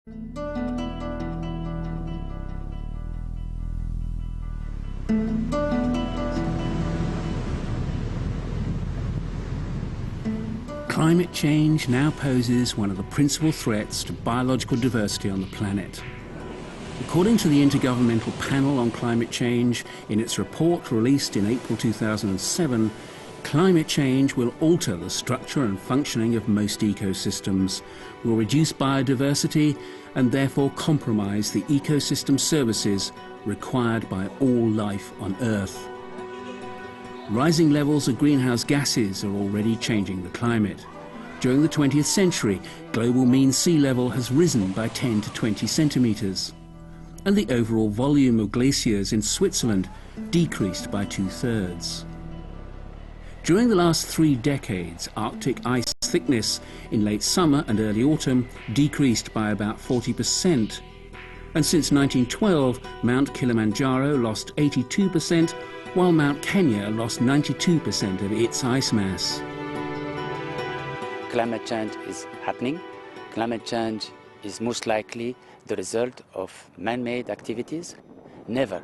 Climate change now poses one of the principal threats to biological diversity on the planet. According to the Intergovernmental Panel on Climate Change, in its report released in April 2007, climate change will alter the structure and functioning of most ecosystems, will reduce biodiversity and therefore compromise the ecosystem services required by all life on Earth. Rising levels of greenhouse gases are already changing the climate. During the 20th century, global mean sea level has risen by 10 to 20 centimetres, and the overall volume of glaciers in Switzerland decreased by 2/3. During the last 3 decades, Arctic ice thickness in late summer and early autumn decreased by about 40%. And since 1912, Mount Kilimanjaro lost 82%, while Mount Kenya lost 92% of its ice mass. Climate change is happening. Climate change is most likely the result of man-made activities. Never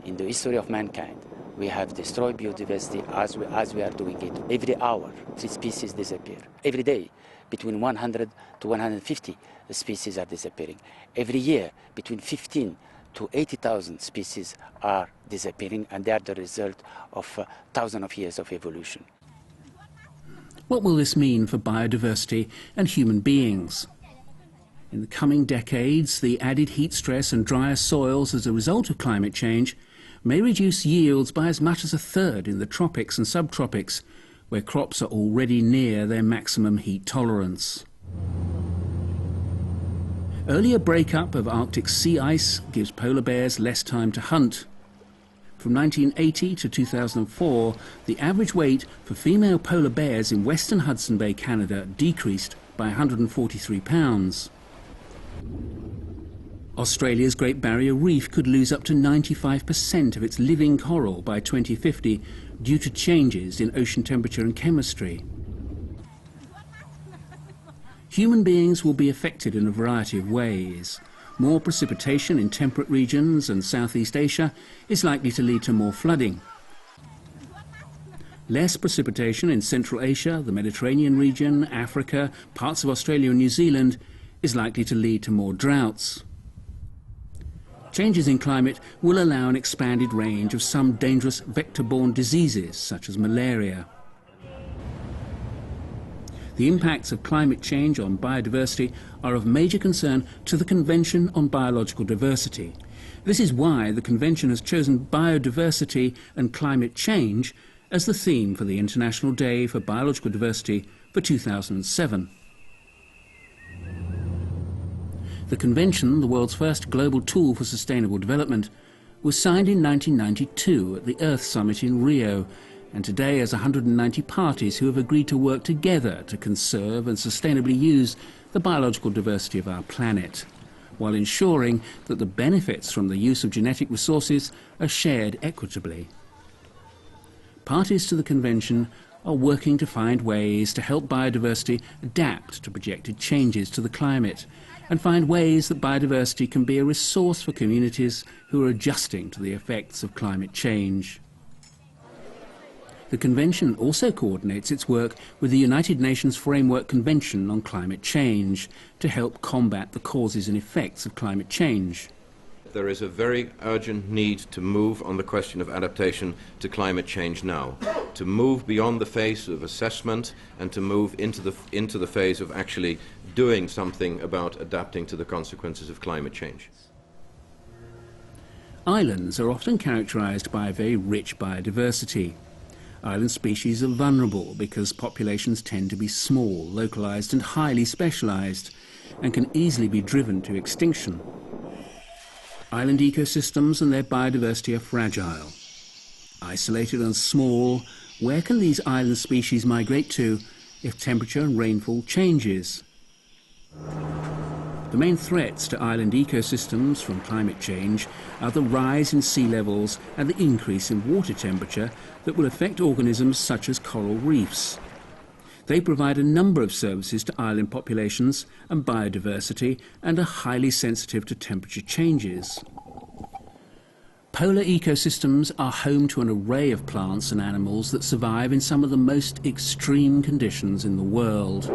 in the history of mankind we have destroyed biodiversity as we are doing it. Every hour, 3 species disappear. Every day, between 100 to 150 species are disappearing. Every year, between 15 to 80,000 species are disappearing, and they are the result of thousands of years of evolution. What will this mean for biodiversity and human beings? In the coming decades, the added heat stress and drier soils as a result of climate change may reduce yields by as much as 1/3 in the tropics and subtropics, where crops are already near their maximum heat tolerance. Earlier breakup of Arctic sea ice gives polar bears less time to hunt. From 1980 to 2004, the average weight for female polar bears in Western Hudson Bay, Canada, decreased by 143 pounds. Australia's Great Barrier Reef could lose up to 95% of its living coral by 2050 due to changes in ocean temperature and chemistry. Human beings will be affected in a variety of ways. More precipitation in temperate regions and Southeast Asia is likely to lead to more flooding. Less precipitation in Central Asia, the Mediterranean region, Africa, parts of Australia and New Zealand is likely to lead to more droughts. Changes in climate will allow an expanded range of some dangerous vector-borne diseases, such as malaria. The impacts of climate change on biodiversity are of major concern to the Convention on Biological Diversity. This is why the Convention has chosen biodiversity and climate change as the theme for the International Day for Biological Diversity for 2007. The Convention, the world's first global tool for sustainable development, was signed in 1992 at the Earth Summit in Rio, and today has 190 parties who have agreed to work together to conserve and sustainably use the biological diversity of our planet, while ensuring that the benefits from the use of genetic resources are shared equitably. Parties to the Convention are working to find ways to help biodiversity adapt to projected changes to the climate, and find ways that biodiversity can be a resource for communities who are adjusting to the effects of climate change. The Convention also coordinates its work with the United Nations Framework Convention on Climate Change to help combat the causes and effects of climate change. There is a very urgent need to move on the question of adaptation to climate change now, to move beyond the phase of assessment and to move into the phase of actually doing something about adapting to the consequences of climate change. Islands are often characterized by a very rich biodiversity. Island species are vulnerable because populations tend to be small, localized and highly specialized, and can easily be driven to extinction. Island ecosystems and their biodiversity are fragile. Isolated and small, where can these island species migrate to if temperature and rainfall changes? The main threats to island ecosystems from climate change are the rise in sea levels and the increase in water temperature that will affect organisms such as coral reefs. They provide a number of services to island populations and biodiversity and are highly sensitive to temperature changes. Polar ecosystems are home to an array of plants and animals that survive in some of the most extreme conditions in the world.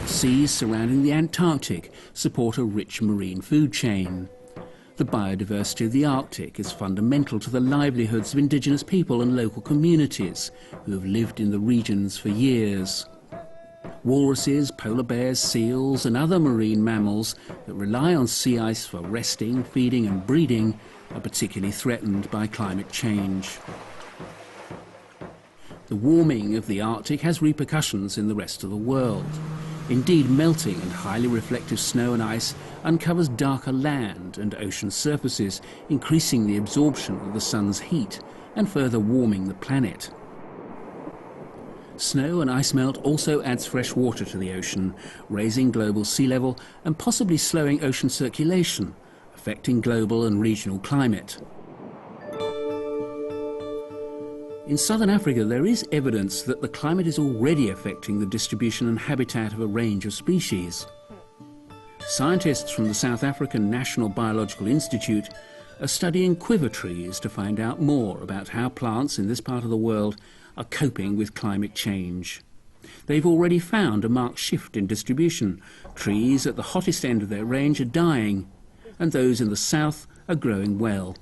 Seas surrounding the Antarctic support a rich marine food chain. The biodiversity of the Arctic is fundamental to the livelihoods of indigenous people and local communities who have lived in the regions for years. Walruses, polar bears, seals and other marine mammals that rely on sea ice for resting, feeding and breeding are particularly threatened by climate change. The warming of the Arctic has repercussions in the rest of the world. Indeed, melting and highly reflective snow and ice uncovers darker land and ocean surfaces, increasing the absorption of the sun's heat and further warming the planet. Snow and ice melt also adds fresh water to the ocean, raising global sea level and possibly slowing ocean circulation, affecting global and regional climate. In southern Africa, there is evidence that the climate is already affecting the distribution and habitat of a range of species. Scientists from the South African National Biological Institute are studying quiver trees to find out more about how plants in this part of the world are coping with climate change. They've already found a marked shift in distribution. Trees at the hottest end of their range are dying, and those in the south are growing well.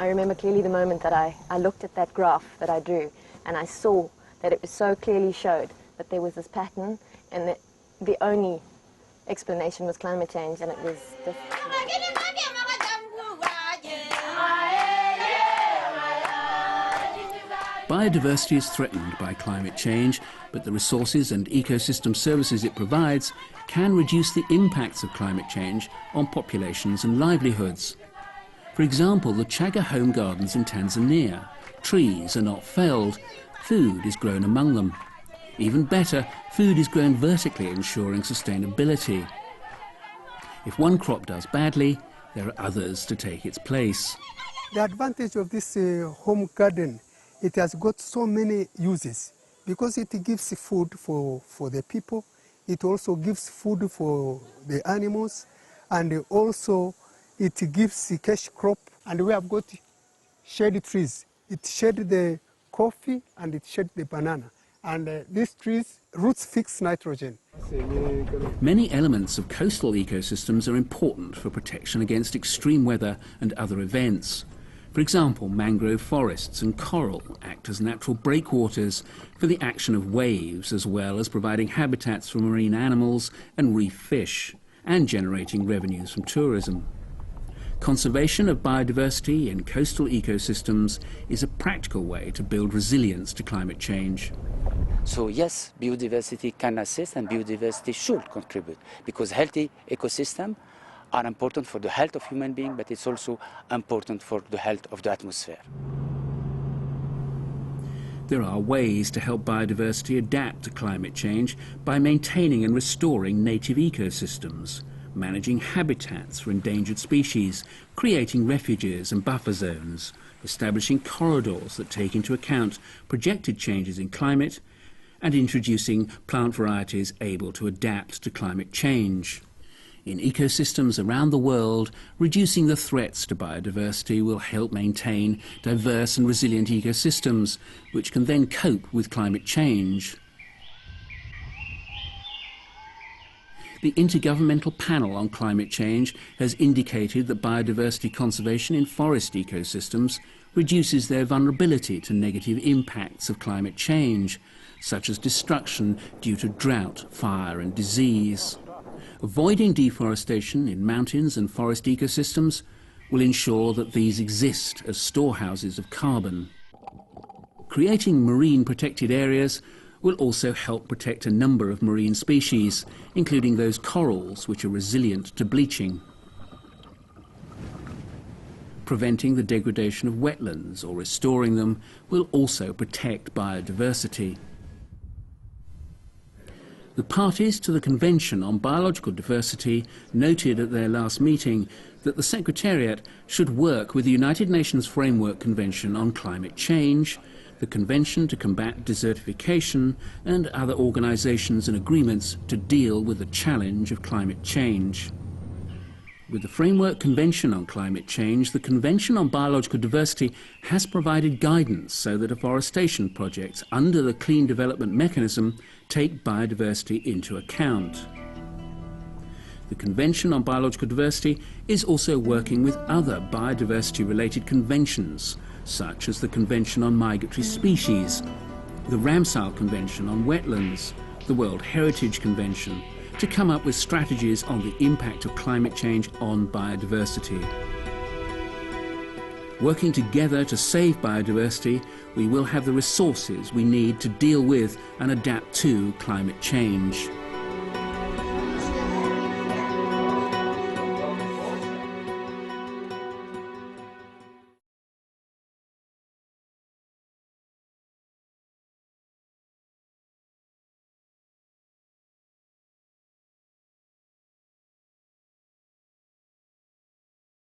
I remember clearly the moment that I looked at that graph that I drew, and I saw that it was so clearly showed that there was this pattern, and that the only explanation was climate change, and it was this. Biodiversity is threatened by climate change, but the resources and ecosystem services it provides can reduce the impacts of climate change on populations and livelihoods. For example, the Chaga home gardens in Tanzania. Trees are not felled, food is grown among them. Even better, food is grown vertically, ensuring sustainability. If one crop does badly, there are others to take its place. The advantage of this home garden, it has got so many uses because it gives food for the people, it also gives food for the animals, and also it gives the cash crop, and we have got shade trees. It shade the coffee and it shade the banana. And these trees, roots fix nitrogen. Many elements of coastal ecosystems are important for protection against extreme weather and other events. For example, mangrove forests and coral act as natural breakwaters for the action of waves, as well as providing habitats for marine animals and reef fish, and generating revenues from tourism. Conservation of biodiversity in coastal ecosystems is a practical way to build resilience to climate change. So yes, biodiversity can assist and biodiversity should contribute, because healthy ecosystems are important for the health of human beings, but it's also important for the health of the atmosphere. There are ways to help biodiversity adapt to climate change by maintaining and restoring native ecosystems, managing habitats for endangered species, creating refuges and buffer zones, establishing corridors that take into account projected changes in climate, and introducing plant varieties able to adapt to climate change. In ecosystems around the world, reducing the threats to biodiversity will help maintain diverse and resilient ecosystems, which can then cope with climate change. The Intergovernmental Panel on Climate Change has indicated that biodiversity conservation in forest ecosystems reduces their vulnerability to negative impacts of climate change, such as destruction due to drought, fire and disease. Avoiding deforestation in mountains and forest ecosystems will ensure that these exist as storehouses of carbon. Creating marine protected areas will also help protect a number of marine species, including those corals which are resilient to bleaching. Preventing the degradation of wetlands or restoring them will also protect biodiversity. The parties to the Convention on Biological Diversity noted at their last meeting that the Secretariat should work with the United Nations Framework Convention on Climate Change, the Convention to Combat Desertification, and other organisations and agreements to deal with the challenge of climate change. With the Framework Convention on Climate Change, the Convention on Biological Diversity has provided guidance so that afforestation projects under the Clean Development Mechanism take biodiversity into account. The Convention on Biological Diversity is also working with other biodiversity-related conventions, such as the Convention on Migratory Species, the Ramsar Convention on Wetlands, the World Heritage Convention, to come up with strategies on the impact of climate change on biodiversity. Working together to save biodiversity, we will have the resources we need to deal with and adapt to climate change.